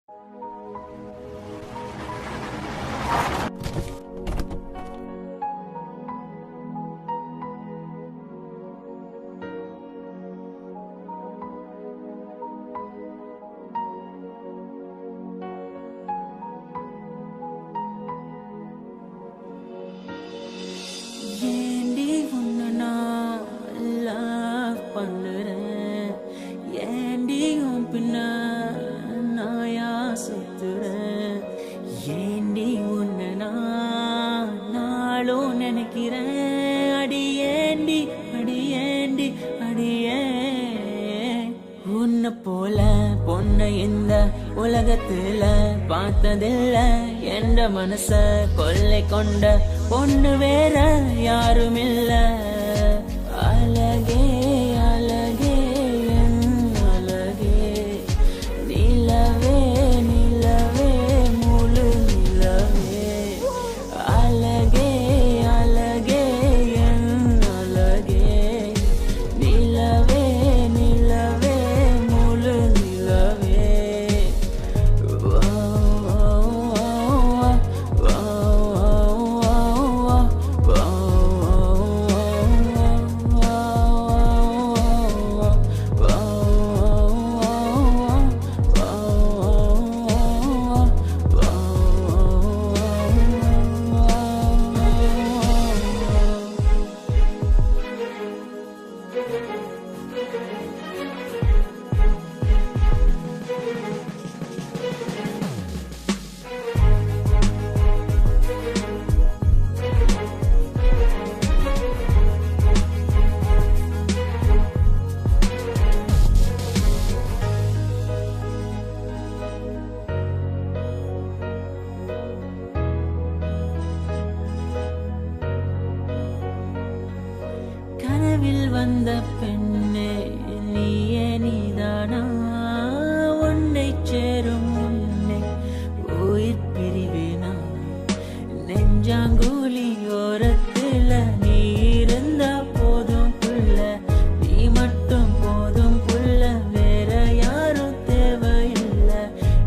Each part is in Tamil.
ஏண்டி உன்னை நான் love பண்ணுறேன், ஏண்டி உன் பின்ன நாயா சுத்துறேன், ஏண்டி உன்னை நான் நாளும் நினைக்கிறேன், அடியேண்டி அடியேண்டி அடியே. உன்னை போல பொண்ணை இந்த உலகத்துல பார்த்ததில்ல, என்ற மனச கொள்ளை கொண்ட பொண்ணு வேற யாரும் இல்ல. அழகே அழகே என் அழகே, நிலவே நிலவே முழு நிலவே. அழகே அழகே என் அழகே, நிலவே நிலவே முழு நிலவே. கனவில் வந்த பெண்ணே நீயே நீதானா, உன்னை சேரும் முன்னே உயிர் பிரிவேனா. நெஞ்சாங்குழி ஓரத்துல நீ இருந்தா போதும் புள்ள, நீ மட்டும் போதும் புள்ள, வேற யாரும் தேவையில்லை.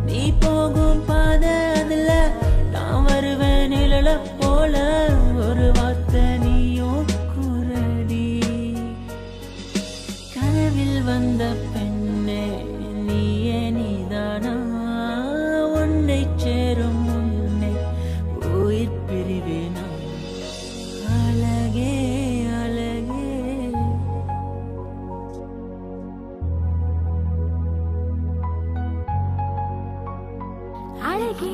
நீ போகும் பாதை அதுல நான் வருவேன் நிழல போல, ஒரு வார்த்தை நீயும் குரடி. கனவில் வந்த பெண்ணே நீயே நீதானா, உன்னை சேரும் முன்னே உயிர் பிரிவேனா. அழகே அழகே அழகே